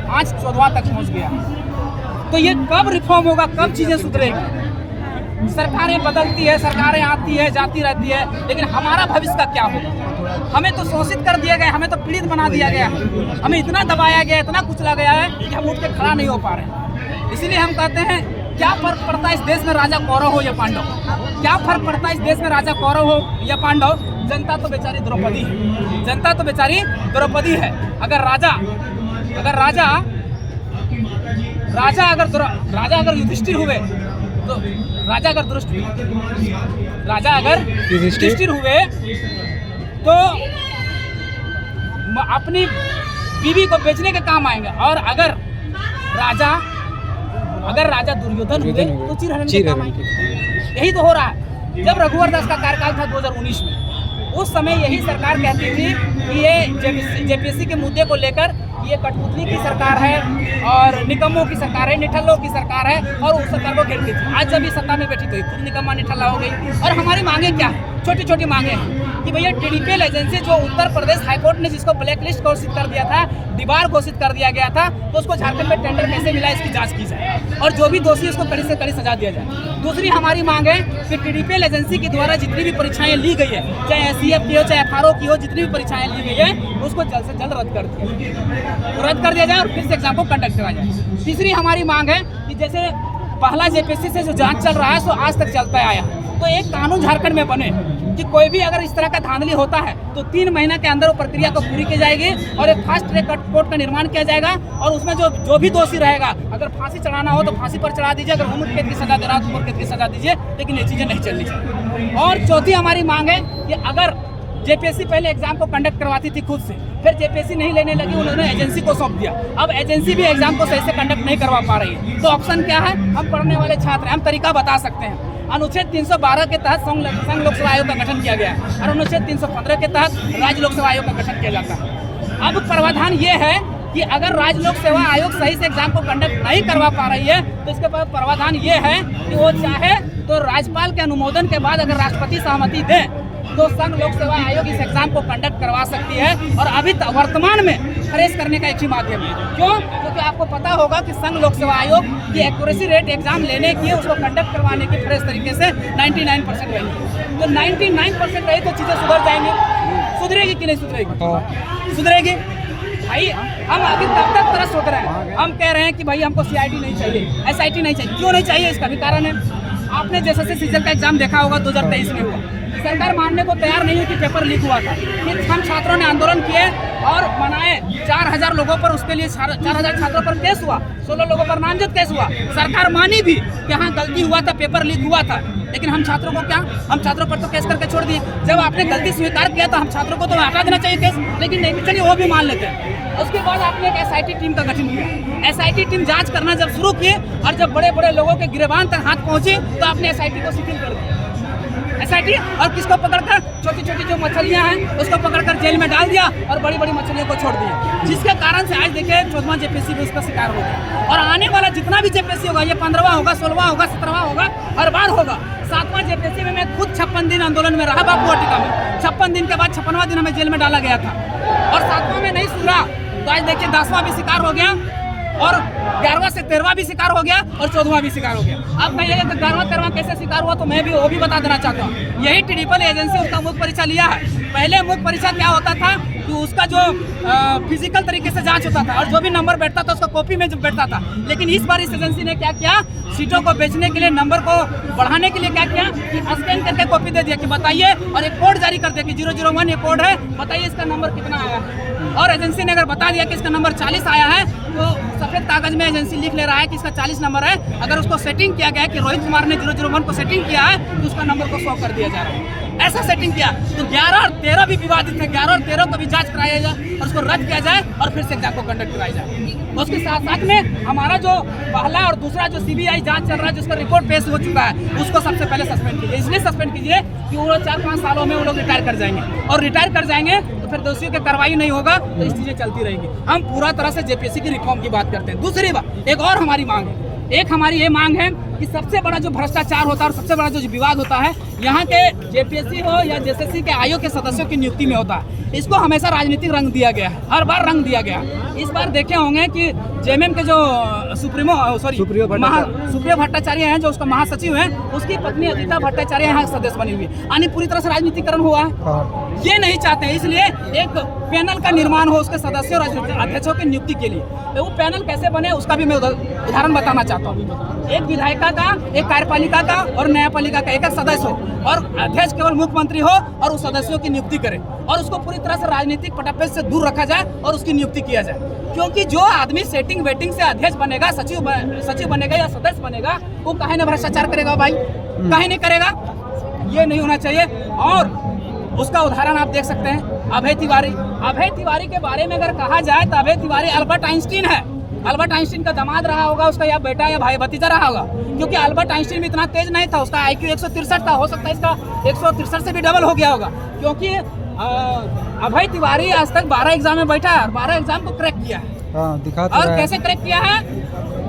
आज 14वां तक पहुंच गया। तो ये कब रिफॉर्म होगा, कब चीज़ें सुधरेगी? सरकारें बदलती है, सरकारें आती है जाती रहती है, लेकिन हमारा भविष्य का क्या होगा? हमें तो शोषित कर दिया गया, हमें तो पीड़ित बना दिया गया है, हमें इतना दबाया गया, इतना कुचला गया है कि हम उठ के खड़ा नहीं हो पा रहे हैं। इसीलिए हम कहते हैं, क्या फर्क पड़ता है इस देश में राजा कौरव हो या पांडव? क्या फर्क पड़ता है इस देश में राजा कौरव हो या पांडव? जनता तो बेचारी द्रौपदी है, जनता तो बेचारी द्रौपदी है। अगर राजा अगर युधिष्ठिर हुए तो राजा अगर युधिष्ठिर हुए तो अपनी बीवी को बेचने के काम आएंगे, और अगर राजा दुर्योधन हुए तो चिरहरण के काम आएंगे। यही तो हो रहा है। जब रघुवर दास का कार्यकाल था 2019 में, उस समय यही सरकार कहती थी कि ये जेपीएससी के मुद्दे को लेकर ये कठपुतली की सरकार है और निकम्मों की सरकार है, निठल्लों की सरकार है, और उस सरकार को घेरती थी। आज जब ये सत्ता में बैठी तो खुद निकम्मा निठल्ला हो गई। और हमारी मांगे क्या है? छोटी छोटी मांगे हैं कि भैया टीडीपीएल एजेंसी जो उत्तर प्रदेश हाईकोर्ट ने जिसको ब्लैक लिस्ट घोषित कर दिया था, दीवार घोषित कर दिया गया था, तो उसको झारखंड में टेंडर कैसे मिला इसकी जांच की जाए, और जो भी दोषी उसको कड़ी से कड़ी सजा दिया जाए। दूसरी हमारी मांग है कि टीडीपीएल एजेंसी के द्वारा जितनी भी परीक्षाएं ली गई है, चाहे एससीएफ की हो चाहे एफआरओ की हो, जितनी भी परीक्षाएं ली गई है उसको जल्द से जल्द रद्द कर दिया जाए और फिर से एग्जाम को कंडक्ट करा जाए। तीसरी हमारी मांग है कि जैसे पहला जेपीएससी से जो जांच चल रहा है सो आज तक चलता आया, तो एक कानून झारखंड में बने कि कोई भी अगर इस तरह का धांधली होता है तो 3 महीने के अंदर वो प्रक्रिया को पूरी की जाएगी और एक फास्ट ट्रैक कोर्ट का निर्माण किया जाएगा, और उसमें जो भी दोषी रहेगा, अगर फांसी चढ़ाना हो तो फांसी पर चढ़ा दीजिए, अगर उम्र कैद की सजा दे रहा है तो उम्र कैद की सजा दीजिए, लेकिन ये चीज़ें नहीं चलनी चाहिए। और चौथी हमारी मांग है कि अगर जेपीएससी पहले एग्जाम को कंडक्ट करवाती थी खुद से, फिर जेपीएससी नहीं लेने लगी, उन्होंने एजेंसी को सौंप दिया। अब एजेंसी भी एग्जाम को सही से कंडक्ट नहीं करवा पा रही है, तो ऑप्शन क्या है? हम पढ़ने वाले छात्र हैं, हम तरीका बता सकते हैं। अनुच्छेद 312 के तहत संघ लोक सेवा आयोग का गठन किया गया है, और अनुच्छेद 315 के तहत राज्य लोक सेवा आयोग का गठन किया जाता है। अब प्रावधान ये है कि अगर राज्य लोक सेवा आयोग सही से एग्जाम को कंडक्ट नहीं करवा पा रही है तो इसके बाद प्रावधान ये है कि वो चाहे तो राज्यपाल के अनुमोदन के बाद अगर राष्ट्रपति सहमति दें तो संघ लोक सेवा आयोग इस एग्जाम को कंडक्ट करवा सकती है। और अभी वर्तमान में फ्रेश करने का एक ही माध्यम है। क्यों? क्योंकि आपको पता होगा कि संघ लोक सेवा आयोग की एक्यूरेसी रेट एग्जाम लेने की, उसको कंडक्ट करवाने की फ्रेश तरीके से 99% रही। तो 99% रही तो चीज़ें सुधर जाएंगी। सुधरेगी कि नहीं सुधरेगी? सुधरेगी। भाई हम अभी तब तक तरस होते रहे हैं, हम कह रहे हैं कि भाई हमको सीआईडी नहीं चाहिए, एसआईटी नहीं चाहिए। क्यों नहीं चाहिए? इसका भी कारण है। आपने जैसे सीजन का एग्जाम देखा होगा 2023 में हुआ, सरकार मानने को तैयार नहीं हुई कि पेपर लीक हुआ था। फिर हम छात्रों ने आंदोलन किए और मनाए, 4000 लोगों पर, उसके लिए 4000 छात्रों पर केस हुआ, 16 लोगों पर नामजद केस हुआ। सरकार मानी भी कि हाँ गलती हुआ था, पेपर लीक हुआ था, लेकिन हम छात्रों पर तो केस करके छोड़ दिए। जब आपने गलती स्वीकार किया तो हम छात्रों को तो हटा देना चाहिए केस, लेकिन नहीं, चलिए वो भी मान लेते हैं। उसके बाद आपने एक एसआईटी टीम का गठन किया। एसआईटी टीम जांच करना जब शुरू की और जब बड़े बड़े लोगों के गिरबान तक हाथ पहुंचे तो आपने एसआईटी को शिथिल कर दिया। एसआईटी और किसको पकड़कर, छोटी छोटी जो मछलियां हैं उसको पकड़कर जेल में डाल दिया और बड़ी बड़ी मछलियों को छोड़ दिया, जिसके कारण से आज देखिए 14वां जेपीएससी भी उसका शिकार हो गया। और आने वाला जितना भी जेपीएससी होगा, ये 15वां होगा, 16वां होगा, 17वां होगा, हर बार होगा। 7वां जेपीएससी में मैं खुद 56 दिन आंदोलन में रहा बापू वाटिका में। 56 दिन के बाद 56वां दिन हमें जेल में डाला गया था, और 7वां में नहीं सुधरा तो आज देखिए 10वां भी शिकार हो गया, और 11वां से 13वां भी शिकार हो गया, और 14वां भी शिकार हो गया। अब कहिएगा कि 11वां 13वां कैसे शिकार हुआ, तो मैं भी वो भी बता देना चाहता हूँ। यही टीडीपीएल एजेंसी उसका मुख्य परीक्षा लिया है। पहले मुख्य परीक्षा क्या होता था कि उसका जो फिजिकल तरीके से जांच होता था और जो भी नंबर बैठता था उसका कॉपी में बैठता था, लेकिन इस बार इस एजेंसी ने क्या किया, सीटों को बेचने के लिए, नंबर को बढ़ाने के लिए क्या किया कि स्कैन करके कॉपी दे दिया कि बताइए, और एक कोड जारी कर दिया कि 001 ये कोड है, बताइए इसका नंबर कितना आया है। और एजेंसी ने अगर बता दिया कि इसका नंबर 40 आया है तो सफेद कागज में एजेंसी लिख ले रहा है कि इसका 40 नंबर है। अगर उसको सेटिंग किया गया है कि रोहित कुमार ने 001 को सेटिंग किया है तो उसका नंबर को 100 कर दिया जा रहा है। ऐसा सेटिंग किया तो 11 और 13 भी विवादित है। 11 और 13 को भी जांच कराया जाए और उसको रद्द किया जाए और फिर से एग्जाम को कंडक्ट कराया जाए। उसके साथ साथ में हमारा जो पहला और दूसरा जो सीबीआई जांच चल रहा है, जिसका रिपोर्ट पेश हो चुका है, उसको सबसे पहले सस्पेंड कीजिए। इसलिए सस्पेंड कीजिए कि वो 4-5 सालों में वो लोग रिटायर कर जाएंगे, और रिटायर कर जाएंगे तो फिर दोषियों की कार्रवाई नहीं होगा, तो इस चीज़ें चलती रहेंगी। हम पूरा तरह से जेपीएससी की रिफॉर्म की बात करते हैं। दूसरी बात, एक और हमारी मांग है। एक हमारी ये मांग है कि सबसे बड़ा जो भ्रष्टाचार होता है और सबसे बड़ा जो विवाद होता है यहाँ के जेपीएससी हो या जेएसएससी के आयोग के सदस्यों की नियुक्ति में होता है। इसको हमेशा राजनीतिक रंग दिया गया है, हर बार रंग दिया गया। इस बार देखे होंगे कि जेएमएम के जो सुप्रियो भट्टाचार्य हैं, जो उसका महासचिव हैं, उसकी पत्नी अदिता भट्टाचार्य यहाँ सदस्य बनी हुई है, यानी पूरी तरह से राजनीतिकरण हुआ है। ये नहीं चाहते हैं, इसलिए एक पैनल का निर्माण हो उसके सदस्यों और अध्यक्षों की नियुक्ति के लिए। तो वो पैनल कैसे बने उसका भी मैं उदाहरण बताना चाहता हूँ। एक विधायिका का, एक कार्यपालिका का और न्यायपालिका का एक सदस्य हो, और अध्यक्ष केवल मुख्यमंत्री हो और उस सदस्यों की नियुक्ति करे, और उसको पूरी तरह से राजनीतिक पटापे से दूर रखा जाए और उसकी नियुक्ति किया जाए। क्योंकि जो आदमी सेटिंग वेटिंग से अध्यक्ष बनेगा, सचिव बनेगा या सदस्य बनेगा, वो काहे न भ्रष्टाचार करेगा भाई, काहे नहीं करेगा? ये नहीं होना चाहिए। और उसका उदाहरण आप देख सकते हैं, अभय तिवारी के बारे में अगर कहा जाए तो अभय तिवारी अल्बर्ट आइंस्टीन है। अल्बर्ट आइंस्टीन का दामाद रहा होगा, उसका या बेटा या भाई भतीजा रहा होगा, क्योंकि अल्बर्ट आइंस्टीन भी इतना तेज नहीं था, उसका IQ 163 था, हो सकता है इसका 163 से भी डबल हो गया होगा। क्योंकि अभय तिवारी आज तक 12 एग्जाम में बैठा है, 12 एग्जाम को क्रैक किया है। और कैसे क्रैक किया है?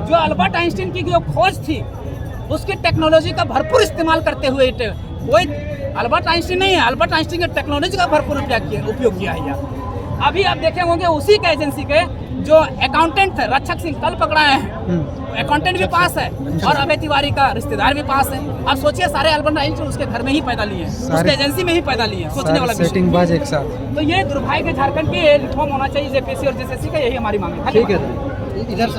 जो अल्बर्ट आइंस्टीन की जो खोज थी उसकी टेक्नोलॉजी का भरपूर इस्तेमाल करते हुए, कोई अल्बर्ट आइंस्टीन नहीं है, अल्बर्ट आइंस्टीन की टेक्नोलॉजी का भरपूर उपयोग किया है। अभी आप देखे होंगे उसी के एजेंसी के जो अकाउंटेंट थे रक्षक सिंह, कल पकड़ाए हैं, अकाउंटेंट भी पास है और अभय तिवारी का रिश्तेदार भी पास है। आप सोचिए, सारे अल्बर्ट आइंस्टीन उसके घर में ही पैदा लिए, उसके एजेंसी में ही पैदा लिए, सोचने वाला सेटिंगबाज एक साथ। तो ये दुर्भाग्य झारखंड की रिफॉर्म होना चाहिए जेपीएससी और जेएसएससी का, यही हमारी मांग है। ठीक है, इधर से